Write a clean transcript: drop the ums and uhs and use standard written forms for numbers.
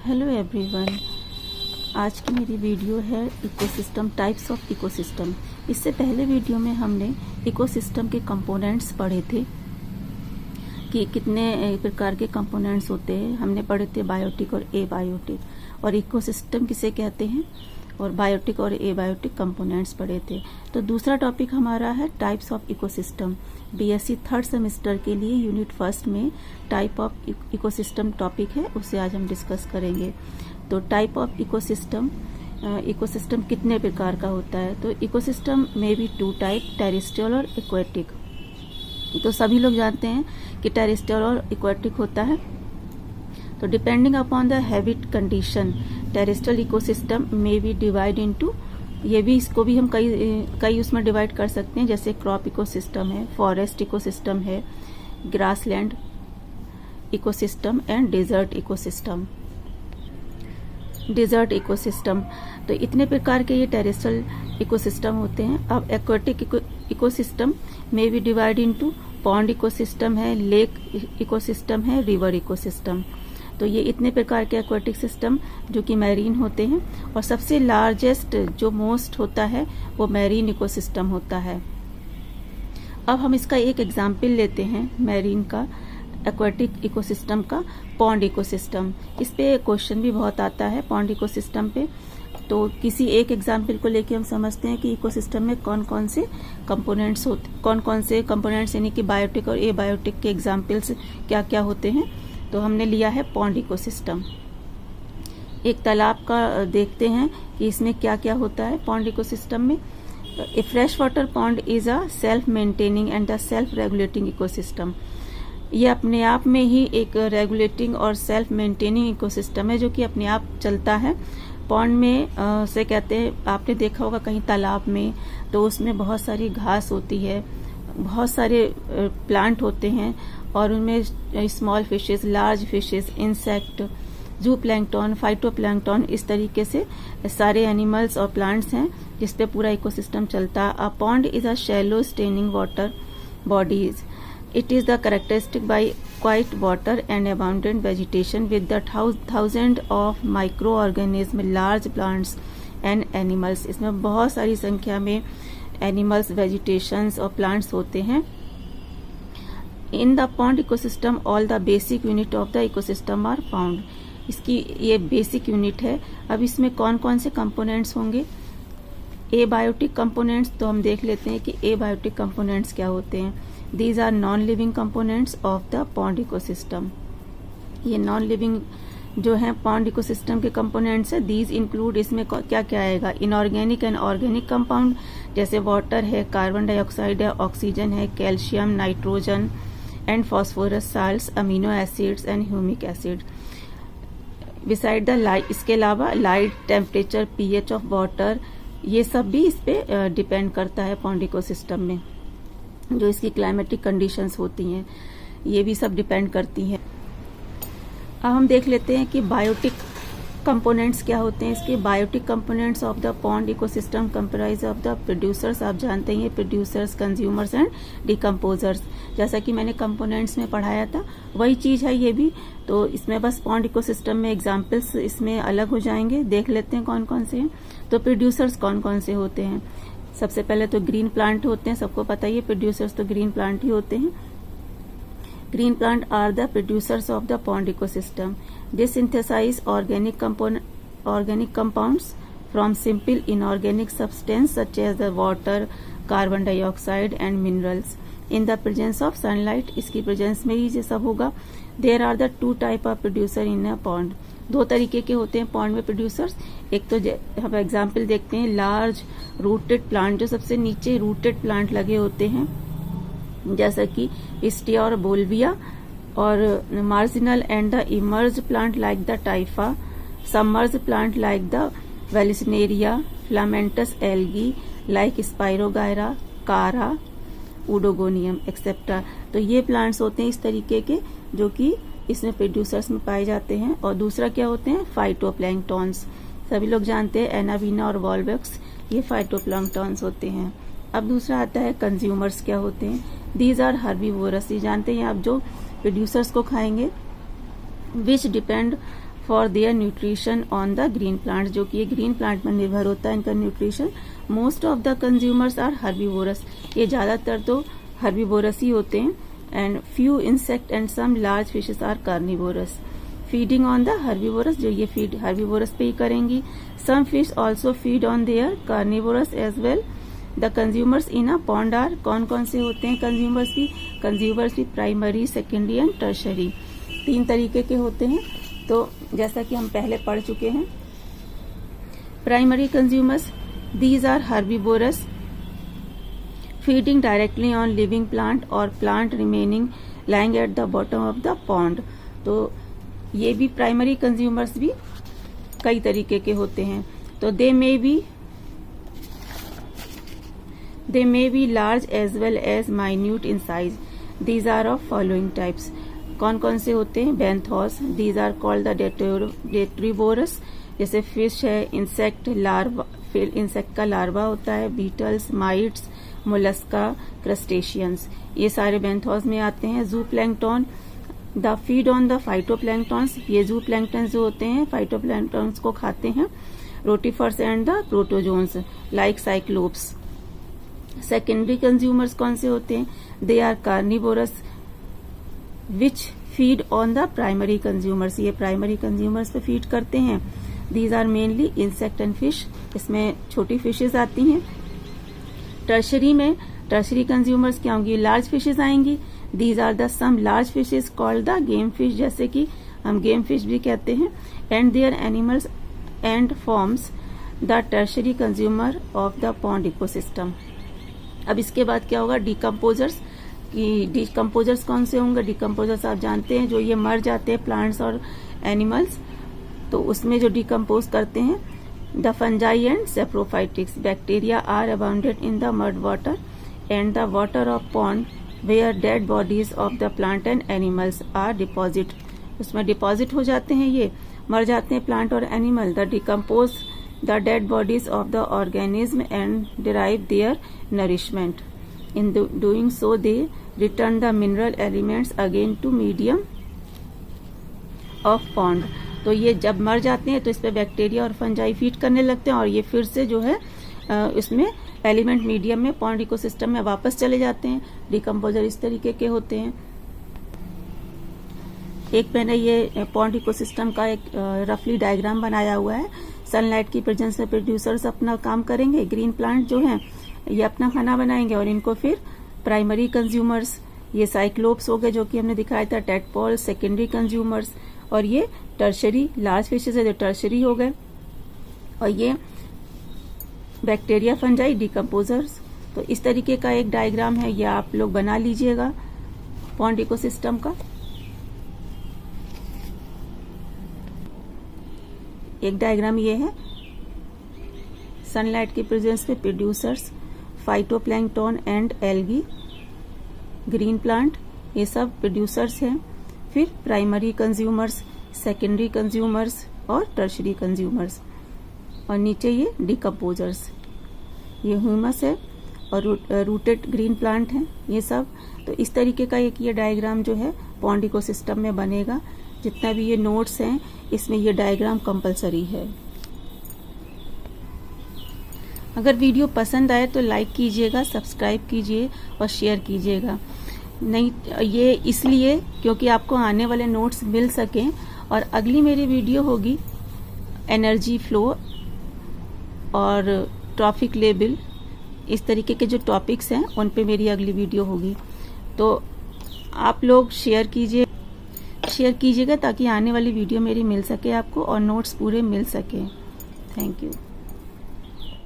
Hello everyone. आज की मेरी वीडियो है इकोसिस्टम, टाइप्स ऑफ इकोसिस्टम। इससे पहले वीडियो में हमने इकोसिस्टम के कंपोनेंट्स पढ़े थे कि कितने प्रकार के कंपोनेंट्स होते हैं। हमने पढ़े थे बायोटिक और एबायोटिक, और इकोसिस्टम किसे कहते हैं, और बायोटिक और एबायोटिक कंपोनेंट्स पढ़े थे। तो दूसरा टॉपिक हमारा है types of ecosystem. BSc third semester के लिए यूनिट फर्स्ट में टाइप ऑफ इकोसिस्टम टॉपिक है, उसे आज हम डिस्कस करेंगे। तो टाइप ऑफ इकोसिस्टम, इकोसिस्टम कितने प्रकार का होता है। तो इकोसिस्टम में भी टू टाइप, टेरेस्ट्रियल और एक्वेटिक। तो सभी लोग जानते हैं कि टेरेस्ट्रियल और एक्वेटिक होता है। तो depending upon the habit condition terrestrial ecosystem में बी डिवाइड इनटू, ये भी इसको भी हम कई उसमें डिवाइड कर सकते हैं, जैसे क्रॉप इकोसिस्टम है, फॉरेस्ट इकोसिस्टम है, grassland ecosystem and desert ecosystem. Desert ecosystem, तो इतने प्रकार के ये टेरेस्ट्रियल इकोसिस्टम होते हैं। अब एक्वेटिक इकोसिस्टम में भी डिवाइड इनटू पॉन्ड इकोसिस्टम है, लेक इकोसिस्टम है, रिवर इकोसिस्टम। तो ये इतने प्रकार के एक्वेटिक सिस्टम जो कि मैरीन होते हैं, और सबसे लार्जेस्ट जो मोस्ट होता है वो मैरीन इकोसिस्टम होता है। अब हम इसका एक एग्जाम्पल लेते हैं मैरीन का, एक्वेटिक इकोसिस्टम का, पॉन्ड इकोसिस्टम। इस पे क्वेश्चन भी बहुत आता है पॉन्ड इकोसिस्टम पे। तो किसी एक एग्जाम्पल को लेके हम समझते हैं कि इकोसिस्टम में कौन कौन से कंपोनेंट्स होते, कौन कौन से कंपोनेंट्स यानी कि बायोटिक और एबायोटिक के एग्जाम्पल्स क्या क्या होते हैं। तो हमने लिया है पॉन्ड इकोसिस्टम। एक तालाब का देखते हैं कि इसमें क्या क्या होता है पॉन्ड इकोसिस्टम में। A fresh water pond is a self maintaining and the self regulating ecosystem. ये अपने आप में ही एक रेगुलेटिंग और सेल्फ मेंटेनिंग इकोसिस्टम है जो कि अपने आप चलता है। पॉन्ड में से कहते हैं, आपने देखा होगा कहीं तालाब में, तो उसमें बहुत सारी घास होती है, बहुत सारे प्लांट होते हैं, और उनमें small fishes, large fishes, insect, जू प्लैंकटन, फाइटोप्लैंकटन, इस तरीके से सारे एनिमल्स और प्लांट्स हैं जिसपे पूरा इकोसिस्टम चलता है। A pond is a shallow staining water bodies. It is the characteristic by quiet water and abundant vegetation with the thousand of microorganisms, large plants and animals। इसमें बहुत सारी संख्या में एनिमल्स, वेजिटेशंस और प्लांट्स होते हैं। In the pond ecosystem, all the basic unit of the ecosystem are found। इसकी ये बेसिक यूनिट है। अब इसमें कौन कौन से कंपोनेंट्स होंगे। एबायोटिक कंपोनेंट्स, तो हम देख लेते हैं कि एबायोटिक कंपोनेंट्स क्या होते हैं। These are non-living components of the pond ecosystem। ये नॉन लिविंग जो है पॉन्ड इकोसिस्टम के कंपोनेंट्स है। These include, इसमें क्या क्या आएगा, इनऑर्गेनिक एंड ऑर्गेनिक कंपाउंड, जैसे वाटर है, कार्बन डाइऑक्साइड है, ऑक्सीजन है, calcium, nitrogen and phosphorus salts, amino acids and humic acid. Beside the light, इसके अलावा light, temperature, pH of water, ये सब भी इस पे डिपेंड करता है पॉन्ड इकोसिस्टम में। जो इसकी क्लाइमेटिक कंडीशंस होती हैं ये भी सब डिपेंड करती हैं। अब हम देख लेते हैं कि बायोटिक कंपोनेंट्स क्या होते हैं इसके। Biotic components of the pond ecosystem comprise of the producers. आप जानते हैं प्रोड्यूसर्स, कंज्यूमर्स एंड डिकम्पोजर्स। जैसा कि मैंने कंपोनेंट्स में पढ़ाया था वही चीज है ये भी। तो इसमें बस पॉन्ड इकोसिस्टम में एग्जाम्पल्स इसमें अलग हो जाएंगे। देख लेते हैं कौन कौन से हैं। तो प्रोड्यूसर्स कौन कौन से होते हैं। सबसे पहले तो ग्रीन प्लांट होते हैं, सबको पता ही है प्रोड्यूसर्स तो ग्रीन प्लांट ही होते हैं। Green plant are the producers of the pond ecosystem. They synthesise organic compounds from simple inorganic substance such as the water, carbon dioxide and minerals in the presence of sunlight. इसकी presence में ही ये सब होगा। There are the two type of producer in a pond. दो तरीके के होते हैं पॉन्ड में प्रोड्यूसर्स। एक तो हम एग्जाम्पल देखते हैं, लार्ज रूटेड प्लांट, जो सबसे नीचे रूटेड प्लांट लगे होते हैं, जैसा कि पिस्टिया और बोल्विया, और marginal and the emerge plant like the Typha, submerge plant like the Vallisneria, filamentous algae like Spirogyra, Chara, Oedogonium etcetera. तो ये प्लांट्स होते हैं इस तरीके के जो कि इसमें प्रोड्यूसर्स में पाए जाते हैं। और दूसरा क्या होते हैं, फाइटोप्लैंक्टन्स। सभी लोग जानते हैं एनावीना और वॉल्वैक्स, ये फाइटोप्लैंक्टन्स होते हैं। अब दूसरा आता है कंज्यूमर्स क्या होते हैं। दीज आर हर्बीवोरस, ये जानते हैं आप जो प्रोड्यूसर्स को खाएंगे, विच depend for their nutrition on the green plant, जो कि ये ग्रीन प्लांट में निर्भर होता है इनका nutrition. Most of the consumers are herbivorous, ये ज्यादातर तो हर्बीवोरस ही होते हैं। And few insect and some large fishes are carnivorous, feeding on the herbivorous, जो ये फीड हर्बीवोरस पे ही करेंगी। Some fish also feed on their carnivorous as well. The consumers in a pond are, कौन कौन से होते हैं कंज्यूमर्स भी प्राइमरी, सेकेंडरी एंड टर्शरी, 3 तरीके के होते हैं। तो जैसा कि हम पहले पढ़ चुके हैं, primary consumers, these are herbivorous feeding directly on living plant और plant remaining lying at the bottom of the pond. तो ये भी प्राइमरी कंज्यूमर्स भी कई तरीके के होते हैं। तो they may be large as well as minute in size. These are of following types, कौन कौन से होते हैं? Benthos, these are called the detritivorous, जैसे फिश है, इंसेक्ट लार्वा, फिर इंसेक्ट का लार्वा होता है, बीटल्स, माइट्स, मोलस्का, क्रस्टेशियंस, ये सारे बेंथोस में आते हैं। जू plankton, the feed on the phytoplanktons, ये जू प्लैंक्टन्स जो होते हैं फाइटोप्लैंक्टन्स को खाते हैं। Rotifers and the protozoans like cyclops. Secondary consumers कौन से होते हैं? They are carnivorous which feed on the primary consumers, ये प्राइमरी कंज्यूमर्स पे फीड करते हैं। These are mainly insect and fish, इसमें छोटी फिशेज आती हैं। टर्शरी कंज्यूमर्स क्या होंगी? लार्ज फिशेज आएंगी। These are the some large fishes called the game fish, जैसे कि हम गेम फिश भी कहते हैं। And there animals and forms the tertiary consumer of the pond ecosystem. अब इसके बाद क्या होगा? डिकम्पोजर्स, कि डिकम्पोजर्स कौन से होंगे? डिकम्पोजर्स आप जानते हैं, जो ये मर जाते हैं प्लांट्स और एनिमल्स, तो उसमें जो डिकम्पोज करते हैं। The fungi and saprophytics, bacteria are abounded in the mud water and the water of pond where dead bodies of the plant and animals are deposit, उसमें डिपॉजिट हो जाते हैं, ये मर जाते हैं प्लांट और animal. The decompose the dead bodies of the organism and derive their nourishment. In doing so, they return the mineral elements again to medium of pond. तो ये जब मर जाते हैं तो इस पे बैक्टीरिया और फंजाई फीड करने लगते हैं और ये फिर से जो है इसमें एलिमेंट मीडियम में पॉन्ड इकोसिस्टम में वापस चले जाते हैं। डिकम्पोजर इस तरीके के होते हैं। एक मैंने ये पॉन्ड इकोसिस्टम का एक रफली डायग्राम बनाया हुआ है। सनलाइट की प्रेजेंस में प्रोड्यूसर्स अपना काम करेंगे, ग्रीन प्लांट जो हैं ये अपना खाना बनाएंगे और इनको फिर प्राइमरी कंज्यूमर्स, ये साइक्लोप्स हो गए जो कि हमने दिखाया था, टेडपोल, सेकेंडरी कंज्यूमर्स, और ये टर्शरी लार्ज फिशेज है जो टर्शरी हो गए, और ये बैक्टीरिया, फंजाई, डिकम्पोजर्स। तो इस तरीके का एक डायग्राम है, ये आप लोग बना लीजिएगा पॉन्ड इकोसिस्टम का। एक डायग्राम ये है, सनलाइट की प्रेजेंस में producers, phytoplankton and algae, green plant, ये सब प्रोड्यूसर्स हैं। फिर प्राइमरी कंज्यूमर्स, सेकेंडरी कंज्यूमर्स और टर्शरी कंज्यूमर्स, और नीचे ये डिकम्पोजर्स, ये ह्यूमस है और रूटेड ग्रीन प्लांट हैं ये सब। तो इस तरीके का एक ये डायग्राम जो है पॉन्ड इकोसिस्टम में बनेगा। जितना भी ये नोट्स हैं इसमें ये डायग्राम कंपलसरी है। अगर वीडियो पसंद आए तो लाइक कीजिएगा, सब्सक्राइब कीजिए और शेयर कीजिएगा। नहीं, ये इसलिए क्योंकि आपको आने वाले नोट्स मिल सकें। और अगली मेरी वीडियो होगी एनर्जी फ्लो और ट्रॉफिक लेबल, इस तरीके के जो टॉपिक्स हैं उन पे मेरी अगली वीडियो होगी। तो आप लोग शेयर कीजिएगा ताकि आने वाली वीडियो मेरी मिल सके आपको और नोट्स पूरे मिल सके। Thank you.